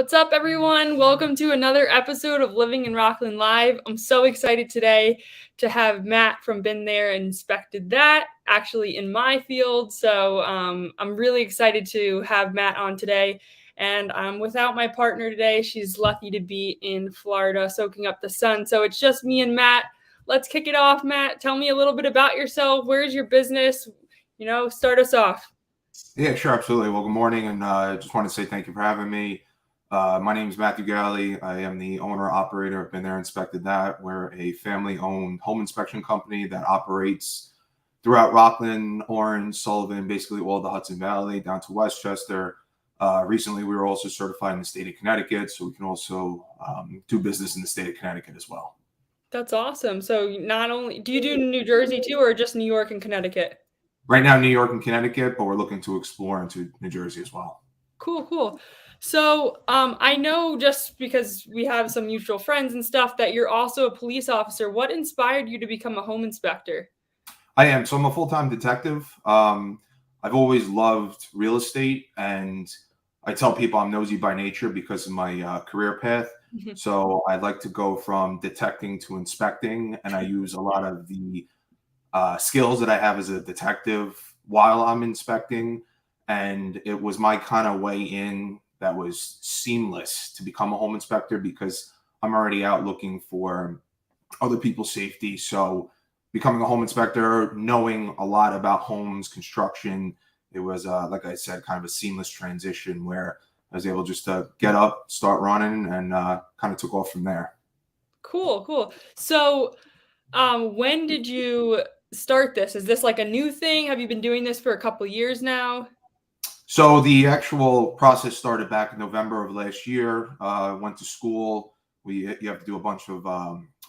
What's up, everyone? Welcome to another episode of Living in Rockland Live. I'm so excited today to have Matt from Been There and Inspected That actually in my field. So I'm really excited to have Matt on today. And I'm without my partner today. She's lucky to be in Florida soaking up the sun. So it's just me and Matt. Let's kick it off, Matt. Tell me a little bit about yourself. Where's your business? Start us off. Yeah, sure, absolutely. Well, good morning, and I just want to say thank you for having me. My name is Matthew Galli. I am the owner-operator of Been There, Inspected That. We're a family-owned home inspection company that operates throughout Rockland, Orange, Sullivan, basically all the Hudson Valley down to Westchester. Recently, we were also certified in the state of Connecticut, so we can also do business in the state of Connecticut as well. That's awesome. So not only do you do New Jersey too, or just New York and Connecticut? Right now, New York and Connecticut, but we're looking to explore into New Jersey as well. Cool. So I know just because we have some mutual friends and stuff that you're also a police officer. What inspired you to become a home inspector? I am. So I'm a full-time detective. I've always loved real estate, and I tell people I'm nosy by nature because of my career path. So I like to go from detecting to inspecting, and I use a lot of the skills that I have as a detective while I'm inspecting. And it was my kind of way in that was seamless to become a home inspector because I'm already out looking for other people's safety. So becoming a home inspector, knowing a lot about homes, construction, it was, like I said, kind of a seamless transition where I was able just to get up, start running, and kind of took off from there. Cool. So when did you start this? Is this like a new thing? Have you been doing this for a couple years now? So the actual process started back in November of last year. Went to school. You have to do a bunch of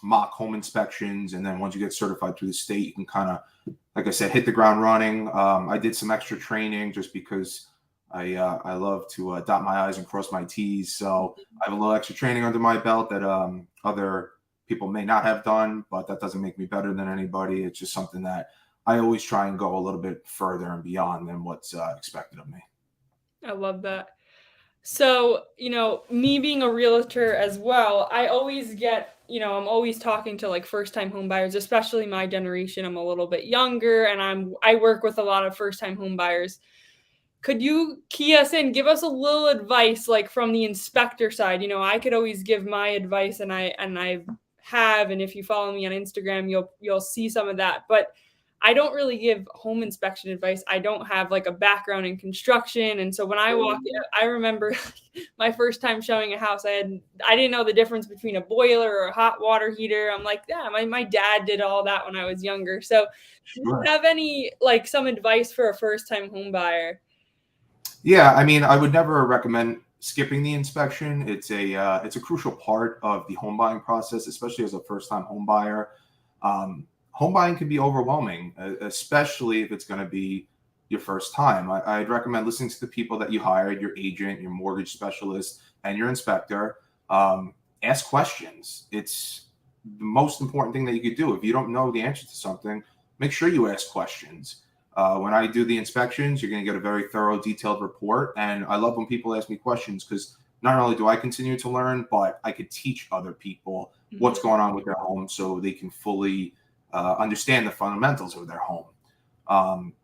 mock home inspections, and then once you get certified through the state, you can kind of, like I said, hit the ground running. I did some extra training just because I love to dot my I's and cross my T's. So I have a little extra training under my belt that other people may not have done, but that doesn't make me better than anybody. It's just something that I always try and go a little bit further and beyond than what's expected of me. I love that. So, me being a realtor as well, I always get, I'm always talking to like first-time home buyers, especially my generation. I'm a little bit younger and I work with a lot of first-time home buyers. Could you key us in, give us a little advice like from the inspector side? I could always give my advice and I have, and if you follow me on Instagram, you'll see some of that. But I don't really give home inspection advice. I don't have like a background in construction. And so when I walk in, I remember my first time showing a house, I didn't know the difference between a boiler or a hot water heater. I'm like, yeah, my dad did all that when I was younger. So do you have any, like some advice for a first time home buyer? Yeah, I mean, I would never recommend skipping the inspection. It's a crucial part of the home buying process, especially as a first time home buyer. Home buying can be overwhelming, especially if it's going to be your first time. I'd recommend listening to the people that you hired, your agent, your mortgage specialist, and your inspector. Ask questions. It's the most important thing that you could do. If you don't know the answer to something, make sure you ask questions. When I do the inspections, you're going to get a very thorough, detailed report. And I love when people ask me questions because not only do I continue to learn, but I could teach other people what's going on with their home so they can fully understand the fundamentals of their home.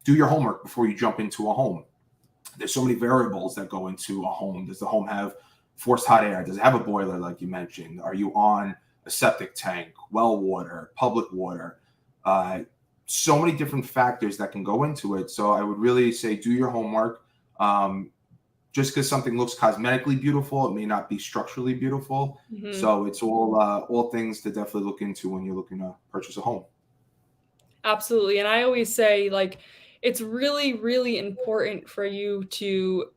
Do your homework before you jump into a home. There's so many variables that go into a home. Does the home have forced hot air? Does it have a boiler like you mentioned? Are you on a septic tank, well water, public water? So many different factors that can go into it. So I would really say do your homework. Just because something looks cosmetically beautiful, it may not be structurally beautiful. So it's all things to definitely look into when you're looking to purchase a home. Absolutely. And I always say, like, it's really, really important for you to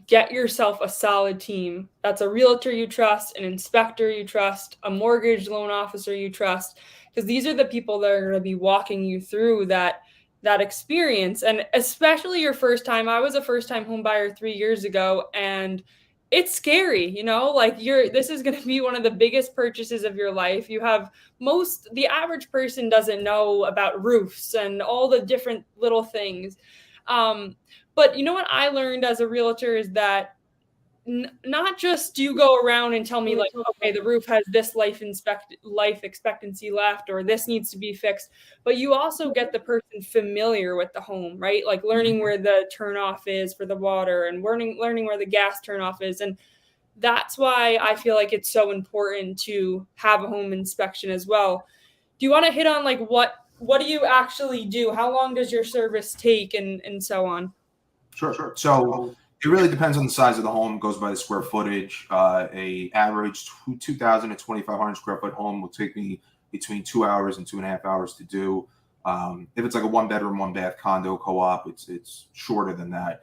get yourself a solid team. That's a realtor you trust, an inspector you trust, a mortgage loan officer you trust, because these are the people that are going to be walking you through that experience. And especially your first time. I was a first time home buyer 3 years ago, and it's scary, like this is going to be one of the biggest purchases of your life. You have the average person doesn't know about roofs and all the different little things. But you know what I learned as a realtor is that not just do you go around and tell me like, okay, the roof has this life expectancy left, or this needs to be fixed, but you also get the person familiar with the home, right? Like learning where the turnoff is for the water, and learning where the gas turnoff is. And that's why I feel like it's so important to have a home inspection as well. Do you want to hit on like what do you actually do? How long does your service take, and so on? Sure. So it really depends on the size of the home. It goes by the square footage. A average 2,000 to 2,500 square foot home will take me between 2 hours and 2.5 hours to do. If it's like a 1 bedroom, 1 bath condo co-op, it's shorter than that.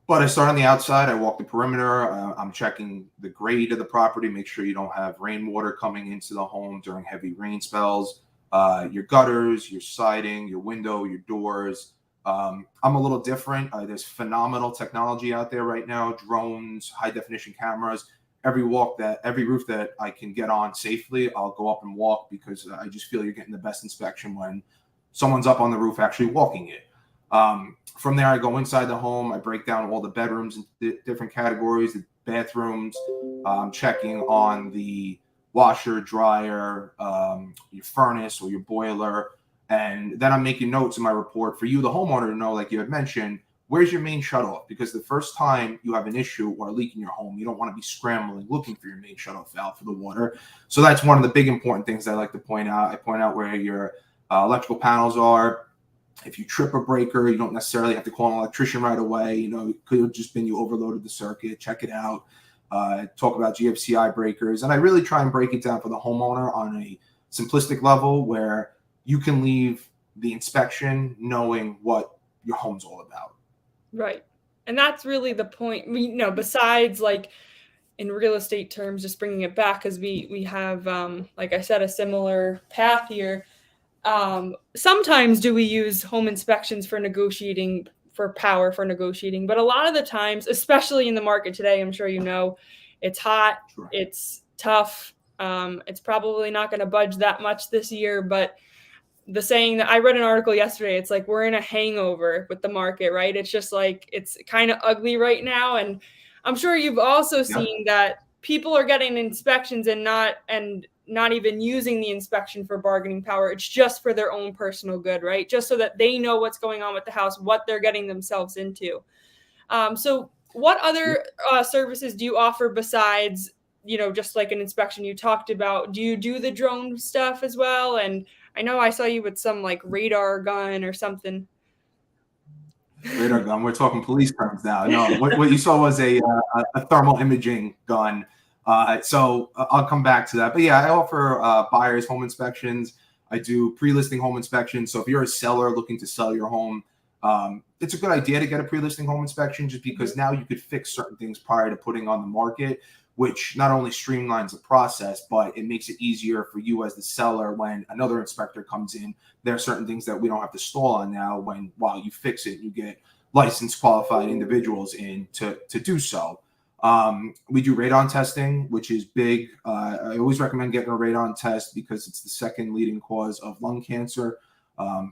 But I start on the outside. I walk the perimeter. I'm checking the grade of the property, make sure you don't have rainwater coming into the home during heavy rain spells. Your gutters, your siding, your window, your doors. I'm a little different. There's phenomenal technology out there right now: drones, high definition cameras. Every roof that I can get on safely, I'll go up and walk, because I just feel you're getting the best inspection when someone's up on the roof actually walking it. From there, I go inside the home. I break down all the bedrooms in different categories, the bathrooms, checking on the washer, dryer, your furnace or your boiler. And then I'm making notes in my report for you, the homeowner, to know, like you had mentioned, where's your main shutoff? Because the first time you have an issue or a leak in your home, you don't want to be scrambling looking for your main shutoff valve for the water. So that's one of the big important things I like to point out. I point out where your electrical panels are. If you trip a breaker, you don't necessarily have to call an electrician right away. It could have just been you overloaded the circuit. Check it out. Talk about GFCI breakers. And I really try and break it down for the homeowner on a simplistic level where you can leave the inspection knowing what your home's all about. Right. And that's really the point. Besides like in real estate terms, just bringing it back, because we have, like I said, a similar path here. Sometimes do we use home inspections for negotiating, for negotiating, but a lot of the times, especially in the market today, I'm sure it's hot, Sure. it's tough. It's probably not going to budge that much this year, but the saying that I read an article yesterday, it's like we're in a hangover with the market, right? It's just like it's kind of ugly right now. And I'm sure you've also seen that people are getting inspections and not even using the inspection for bargaining power. It's just for their own personal good, right? Just so that they know what's going on with the house, what they're getting themselves into. So what other services do you offer besides, just like an inspection you talked about? Do you do the drone stuff as well? And I know I saw you with some like radar gun or something. Radar gun. We're talking police terms now. No, what you saw was a thermal imaging gun. So I'll come back to that. But yeah, I offer buyers home inspections. I do pre-listing home inspections. So if you're a seller looking to sell your home, it's a good idea to get a pre-listing home inspection, just because now you could fix certain things prior to putting on the market, which not only streamlines the process, but it makes it easier for you as the seller when another inspector comes in. There are certain things that we don't have to stall on now. While you fix it, you get licensed, qualified individuals in to do so. We do radon testing, which is big. I always recommend getting a radon test because it's the second leading cause of lung cancer,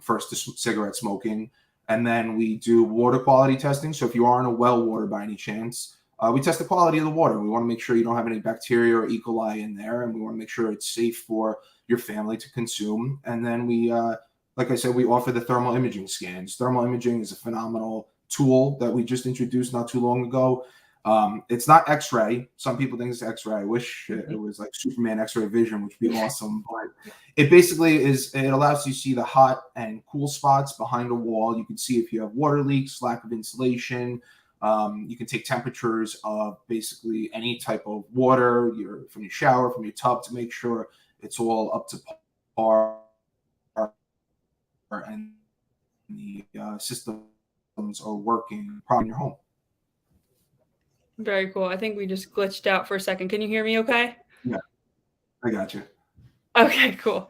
first to cigarette smoking. And then we do water quality testing. So if you are in a well water by any chance, we test the quality of the water. We want to make sure you don't have any bacteria or E. coli in there, and we want to make sure it's safe for your family to consume. And then we, like I said, we offer the thermal imaging scans. Thermal imaging is a phenomenal tool that we just introduced not too long ago. It's not X-ray. Some people think it's X-ray. I wish it was like Superman X-ray vision, which would be awesome. But it basically it allows you to see the hot and cool spots behind a wall. You can see if you have water leaks, lack of insulation. You can take temperatures of basically any type of water, from your shower, from your tub, to make sure it's all up to par and the systems are working properly in your home. Very cool. I think we just glitched out for a second. Can you hear me okay? Yeah, I got you. Okay, cool.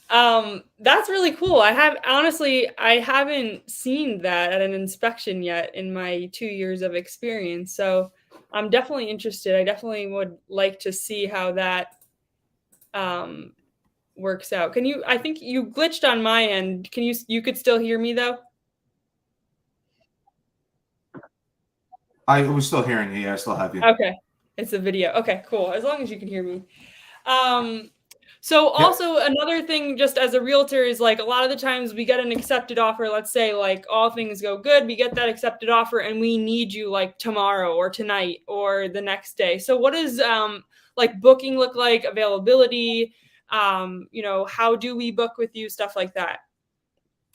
That's really cool. I haven't seen that at an inspection yet in my 2 years of experience. So I'm definitely interested. I definitely would like to see how that works out. I think you glitched on my end. You could still hear me though? I was still hearing you. Yeah, I still have you. Okay. It's a video. Okay, cool. As long as you can hear me. Um, so Yep. also another thing just as a realtor is like a lot of the times we get an accepted offer, let's say like all things go good, we get that accepted offer and we need you like tomorrow or tonight or the next day. So what does like booking look like, availability, how do we book with you, stuff like that?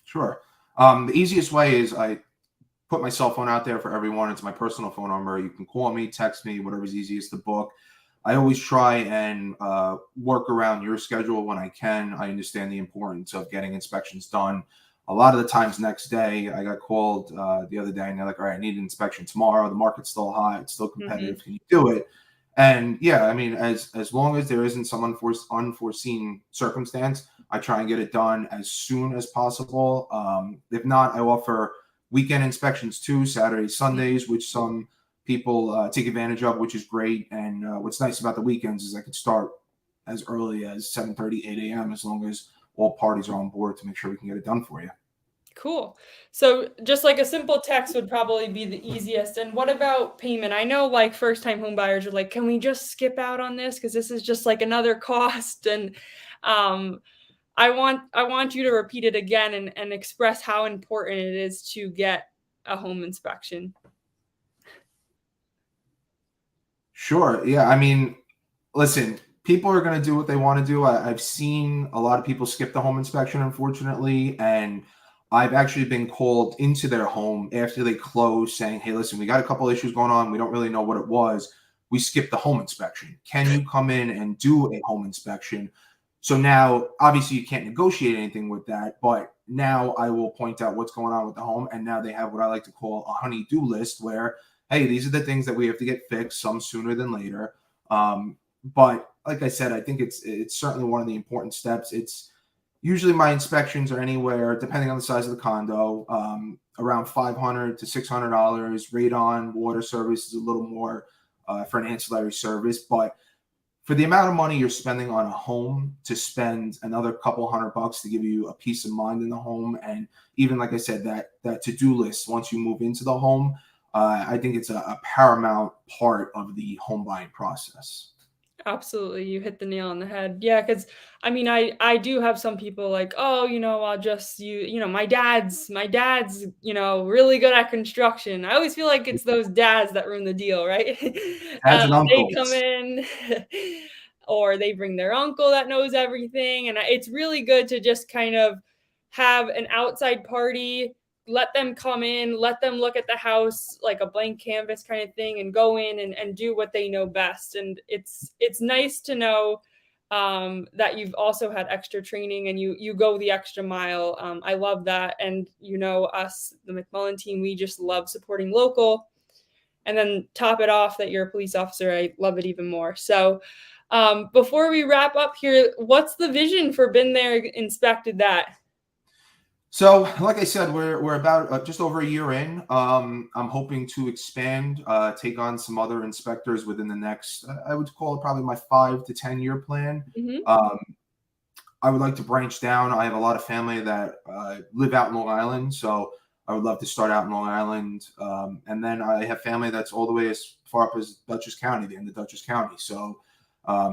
Sure. The easiest way is I put my cell phone out there for everyone. It's my personal phone number. You can call me, text me, whatever's easiest to book. I always try and work around your schedule when I can. I understand the importance of getting inspections done. A lot of the times, next day, I got called the other day, and they're like, "All right, I need an inspection tomorrow. The market's still high. It's still Hmm. competitive. Can you do it?" And yeah, I mean, as long as there isn't some unforeseen circumstance, I try and get it done as soon as possible. If not, I offer weekend inspections too, Saturdays, Sundays, which some people take advantage of, which is great. And what's nice about the weekends is I could start as early as 7:30, 8 a.m. as long as all parties are on board to make sure we can get it done for you. Cool. So just like a simple text would probably be the easiest. And what about payment? I know like first time home buyers are like, can we just skip out on this? Because this is just like another cost. And um, I want you to repeat it again and express how important it is to get a home inspection. Sure. Yeah. I mean, listen, people are going to do what they want to do. I've seen a lot of people skip the home inspection, unfortunately, and I've actually been called into their home after they close saying, "Hey, listen, we got a couple issues going on. We don't really know what it was. We skipped the home inspection. Can you come in and do a home inspection?" So now, obviously, you can't negotiate anything with that, but now I will point out what's going on with the home, and now they have what I like to call a honey-do list, where, hey, these are the things that we have to get fixed, some sooner than later. But like I said, I think it's certainly one of the important steps. It's usually my inspections are anywhere, depending on the size of the condo, around $500 to $600. Radon water service is a little more for an ancillary service, but for the amount of money you're spending on a home, to spend another couple $100 to give you a peace of mind in the home, and even like I said, that to-do list once you move into the home, I think it's a paramount part of the home buying process. Absolutely, you hit the nail on the head. Yeah, because I mean, I do have some people like, "Oh, I'll just my dad's, really good at construction." I always feel like it's those dads that ruin the deal, right? Dads and They come uncles. in or they bring their uncle that knows everything, and it's really good to just kind of have an outside party, let them come in, let them look at the house like a blank canvas kind of thing and go in and do what they know best. And it's nice to know that you've also had extra training and you go the extra mile. I love that. And us, the McMullen team, we just love supporting local. And then top it off that you're a police officer. I love it even more. So before we wrap up here, what's the vision for Been There, Inspected That? So, like I said, we're about just over a year in. I'm hoping to expand, take on some other inspectors within the next, I would call it probably my 5 to 10 year plan. Hmm. Um, I would like to branch down. I have a lot of family that live out in Long Island, so I would love to start out in Long Island. And then I have family that's all the way as far up as Dutchess County, the end of Dutchess County. So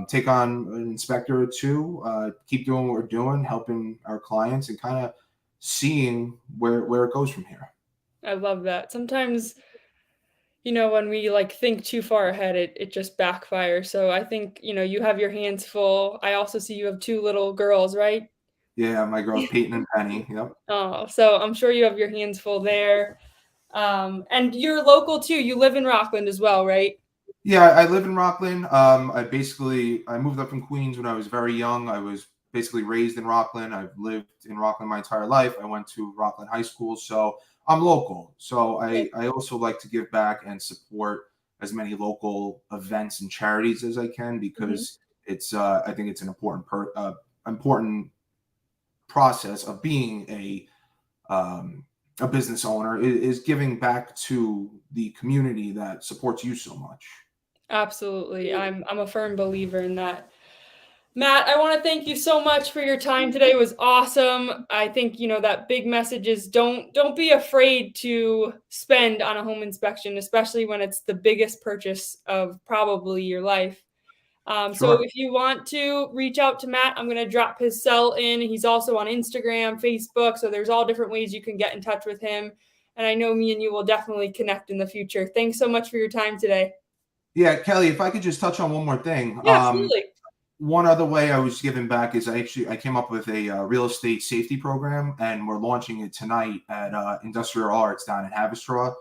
take on an inspector or two, keep doing what we're doing, helping our clients, and kind of seeing where it goes from here. I love that. Sometimes, when we like think too far ahead, it just backfires. So I think, you have your hands full. I also see you have two little girls, right? Yeah, my girls Peyton and Penny. Yep. Oh, so I'm sure you have your hands full there. And you're local too. You live in Rockland as well, right? Yeah, I live in Rockland. I moved up from Queens when I was very young. I was basically raised in Rockland. I've lived in Rockland my entire life. I went to Rockland High School, so I'm local. So Yeah. I also like to give back and support as many local events and charities as I can, Mhm. because it's I think it's an important process of being a business owner, is giving back to the community that supports you so much. Absolutely. I'm a firm believer in that. Matt, I want to thank you so much for your time today. It was awesome. I think, that big message is don't be afraid to spend on a home inspection, especially when it's the biggest purchase of probably your life. So Sure. if you want to reach out to Matt, I'm going to drop his cell in. He's also on Instagram, Facebook, so there's all different ways you can get in touch with him. And I know me and you will definitely connect in the future. Thanks so much for your time today. Yeah, Kelly, if I could just touch on one more thing. Yeah, absolutely. One other way I was giving back is I came up with a real estate safety program, and we're launching it tonight at Industrial Arts down in Haverstraw.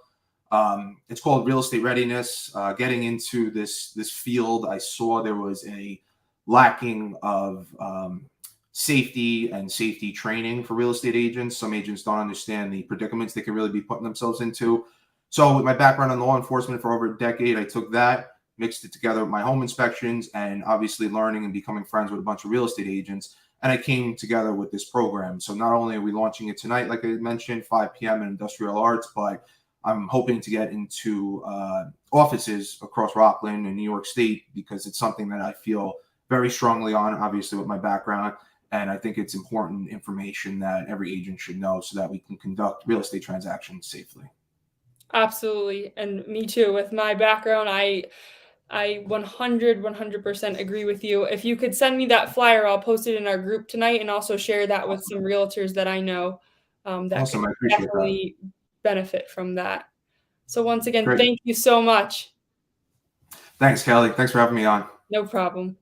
It's called Real Estate Readiness. Getting into this field, I saw there was a lacking of safety and safety training for real estate agents. Some agents don't understand the predicaments they can really be putting themselves into. So, with my background in law enforcement for over a decade, I took that, mixed it together with my home inspections, and obviously learning and becoming friends with a bunch of real estate agents. And I came together with this program. So not only are we launching it tonight, like I mentioned, 5 p.m. in Industrial Arts, but I'm hoping to get into offices across Rockland and New York State, because it's something that I feel very strongly on, obviously with my background. And I think it's important information that every agent should know so that we can conduct real estate transactions safely. Absolutely. And me too. With my background, I 100% agree with you. If you could send me that flyer, I'll post it in our group tonight and also share that with some realtors that I know that could Awesome. I appreciate that. definitely benefit from that. So once again, Great. thank you so much. Thanks, Kelly. Thanks for having me on. No problem.